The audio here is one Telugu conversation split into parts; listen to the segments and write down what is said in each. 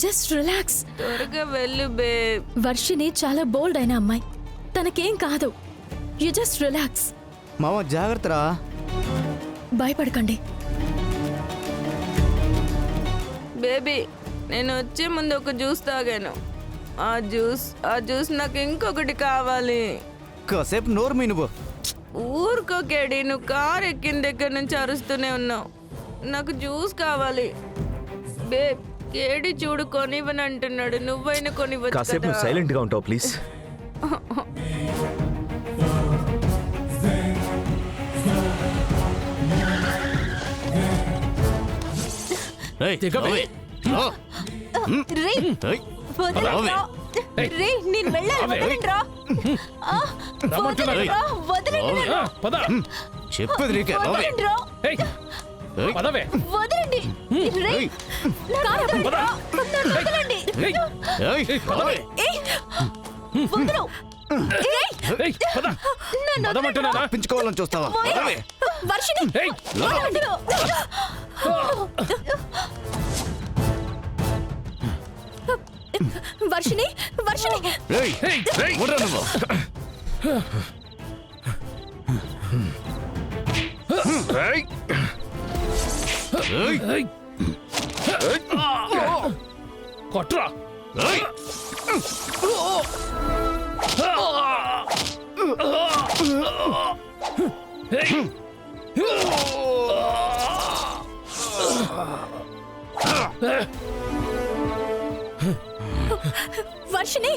Just relax. త్వరగా వెళ్ళు బేబ్. వర్షిని చాలా బోల్డ్ అయిన అమ్మాయి, తనకేం కాదు. You just relax. మామ జాగ్రత్తరా. భయపడకండి. బేబీ, నేను వచ్చే ముందు ఒక జ్యూస్ తాగాను. ఆ జ్యూస్ నాకు ఇంకొకటి కావాలి. కాసేపు నోరు మీ నువ్వు. ఊరుకోకేడి, నువ్వు కార్ ఎక్కిన దగ్గర నుంచి అరుస్తూనే ఉన్నావు. నాకు జ్యూస్ కావాలి బేబ్. కేడి చూడు కొనివ్వని అంటున్నాడు, నువ్వైనా కొనివ్వచ్చు. కాసేపు నువ్వు సైలెంట్ గా ఉంటావు ప్లీజ్. చెప్పేది పెంచుకోవాలని చూస్తావా? వర్షిని, వర్షిని, కొట్రా. వర్షిని,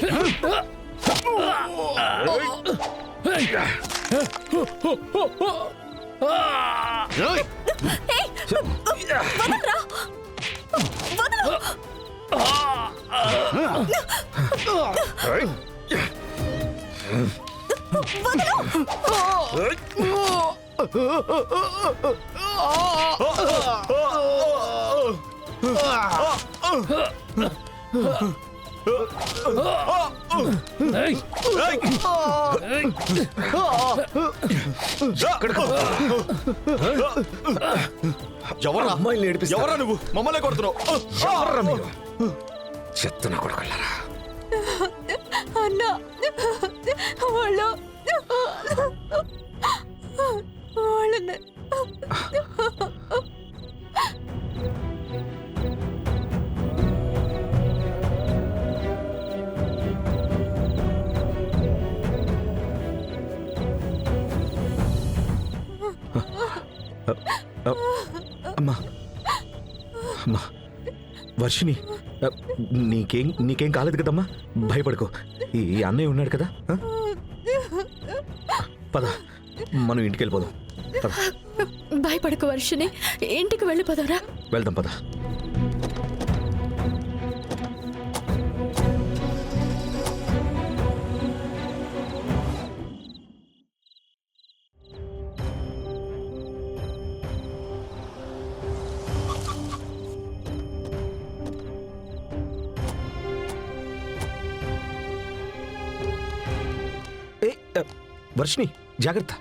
ఎవరా అమ్మాయిని ఏడిపిస్తా? ఎవరా నువ్వు? మమ్మల్ని కొడుతున్నావు. ఎవర్రా మీరు? చెత్తన కొడుకులారా. అన్నా, వాళ్ళు వాళ్ళని అమ్మా అమ్మా వర్షిని, నీకేం కాలేదు కదమ్మా, భయపడుకో. ఈ అన్నయ్య ఉన్నాడు కదా. పద, మనం ఇంటికి వెళ్ళిపోదాం. భయపడకు వర్షిని, ఇంటికి వెళ్ళిపోదారా. వెళ్దాం పద. వర్షిని జాగ్రత్త.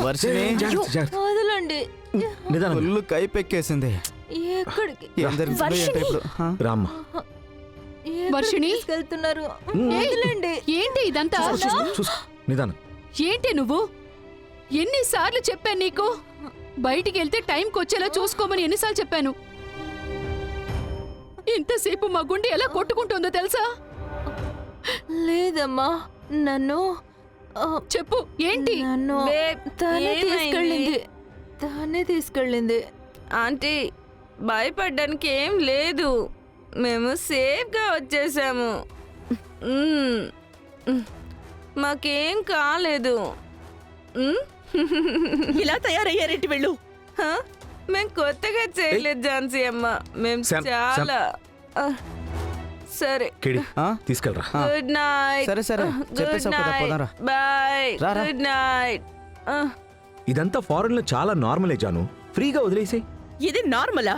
వర్షిని వదలండి. నిదానం. ఫుల్ కైపెక్కేసింది. ఎక్కడికి రామ్మ. వర్షిని వెళ్తున్నారు? ఏంటి ఇదంతా? నిదానం. ఏంటి నువ్వు? ఎన్నిసార్లు చెప్పాను నీకు, బయటికి వెళ్తే టైంకి వచ్చేలా చూసుకోమని ఎన్నిసార్లు చెప్పాను? ఇంతసేపు మా గుండె ఎలా కొట్టుకుంటుందో తెలుసా? లేదమ్మా, నన్ను చెప్పు ఏంటి? తానే తీసుకెళ్ళింది. ఆంటీ, భయపడ్డానికి ఏం లేదు, మేము సేఫ్గా వచ్చేసాము. మాకేం కాలేదు. ఇలా తయారయ్యారేంటి వెళ్ళు? మేం కొత్తగా చేయలేదు ఝాన్సీ అమ్మ, మేము చాలా సరే. తీసుకెళ్ళరా. Good night. సరే సరే, good night, bye, good night. ఇదంతా ఫారెన్ లో చాలా నార్మలే జాను, ఫ్రీగా వదిలేసాయి. ఇది నార్మలా?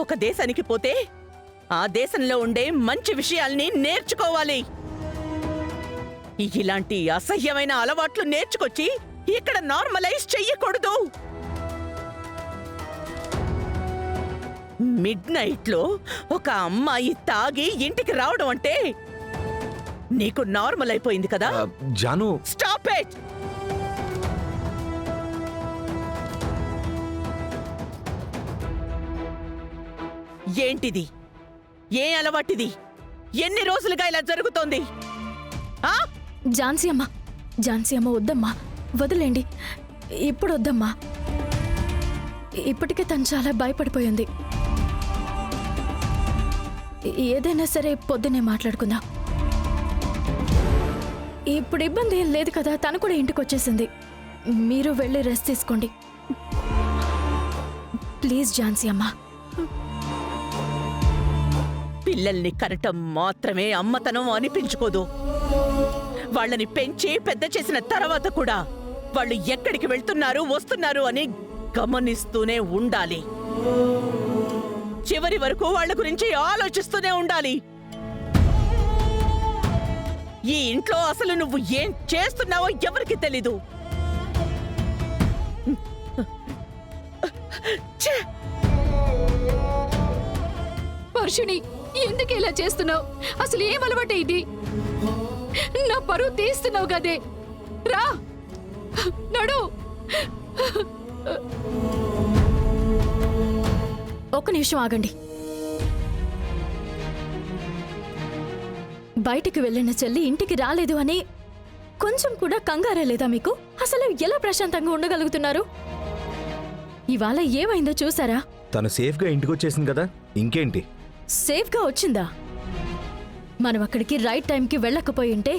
ఒక దేశానికి పోతే ఆ దేశంలో ఉండే మంచి విషయాల్ని నేర్చుకోవాలి. ఇలాంటి అసహ్యమైన అలవాట్లు నేర్చుకొచ్చి ఇక్కడ నార్మలైజ్ చెయ్యకూడదు. మిడ్ నైట్ లో ఒక అమ్మాయి తాగి ఇంటికి రావడం అంటే నీకు నార్మల్ అయిపోయింది కదా? Janu stop it! ఏంటిది? ఏ అలవాటిది? ఎన్ని రోజులుగా ఇలా జరుగుతోంది? ఆ? ఝాన్సీ అమ్మ వద్దమ్మా, వదిలేండి. ఇప్పుడు వద్దమ్మా. ఇప్పటికే తను చాలా భయపడిపోయింది. ఏదైనా సరే పొద్దునే మాట్లాడుకుందాం. ఇప్పుడు ఇబ్బంది ఏం లేదు కదా, తను కూడా ఇంటికి వచ్చేసింది. మీరు వెళ్ళి రెస్ట్ తీసుకోండి ప్లీజ్ ఝాన్సీ అమ్మ. పిల్లల్ని కనటం మాత్రమే అమ్మతనం అనిపించుకోదు. వాళ్ళని పెంచి పెద్ద చేసిన తర్వాత కూడా వాళ్ళు ఎక్కడికి వెళ్తున్నారు వస్తున్నారు అని గమనిస్తూనే ఉండాలి. చివరి వరకు వాళ్ళ గురించి ఆలోచిస్తూనే ఉండాలి. ఈ ఇంట్లో అసలు నువ్వు ఏం చేస్తున్నావో ఎవరికి తెలీదు. ఛే! వర్షిణి, ఎందుకు ఇలా చేస్తున్నావు? అసలు ఏం అలవాటే ఇది? నా పరువు తీస్తున్నావు కదే. రా, నడు. ఒక్క నిమిషం ఆగండి. బయటికి వెళ్ళిన చెల్లి ఇంటికి రాలేదు అని కొంచెం కూడా కంగారే లేదా మీకు? అసలు ఎలా ప్రశాంతంగా ఉండగలుగుతున్నారు? ఇవాళ ఏమైందో చూసారా? తను సేఫ్ గా ఇంటికి వచ్చేసింది కదా, ఇంకేంటి? సేఫ్గా వచ్చిందా? మనం అక్కడికి రైట్ టైంకి వెళ్ళకపోయి ఉంటే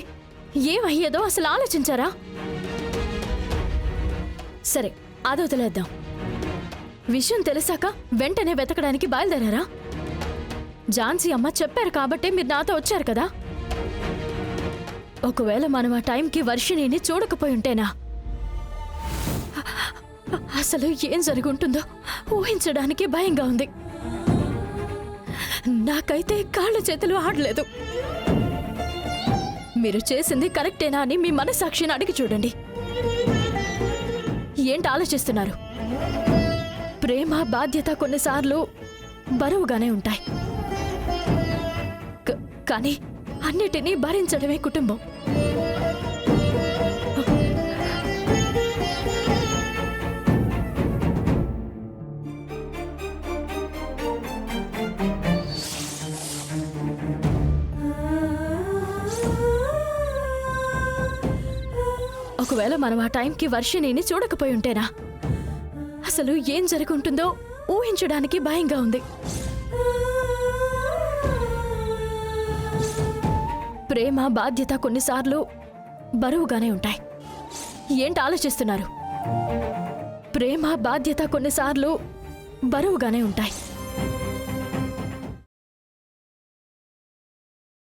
ఏమయ్యేదో అసలు ఆలోచించారా? సరే, అది వదిలేద్దాం. విషయం తెలిసాక వెంటనే వెతకడానికి బయలుదేరారా? ఝాన్సీ అమ్మ చెప్పారు కాబట్టే మీరు నాతో వచ్చారు కదా. ఒకవేళ మనం ఆ టైంకి వర్షిణిని చూడకపోయి ఉంటేనా అసలు ఏం జరుగుంటుందో ఊహించడానికి భయంగా ఉంది. నాకైతే కాళ్ళ చేతులు ఆడలేదు. మీరు చేసింది కరెక్టేనా అని మీ మనసాక్షిని అడిగి చూడండి. ఏంటి ఆలోచిస్తున్నారు? ప్రేమ బాధ్యత కొన్నిసార్లు బరువుగానే ఉంటాయి. కానీ అన్నిటినీ భరించడమే కుటుంబం. ఒకవేళ మనం ఆ టైంకి వర్షిణిని చూడకపోయి ఉంటేనా అసలు ఏం జరుగుంటుందో ఊహించడానికి భయంగా ఉంది. ప్రేమ బాధ్యత కొన్నిసార్లు బరువుగానే ఉంటాయి. ఏంటి ఆలోచిస్తున్నారు? ప్రేమ బాధ్యత కొన్నిసార్లు బరువుగానే ఉంటాయి.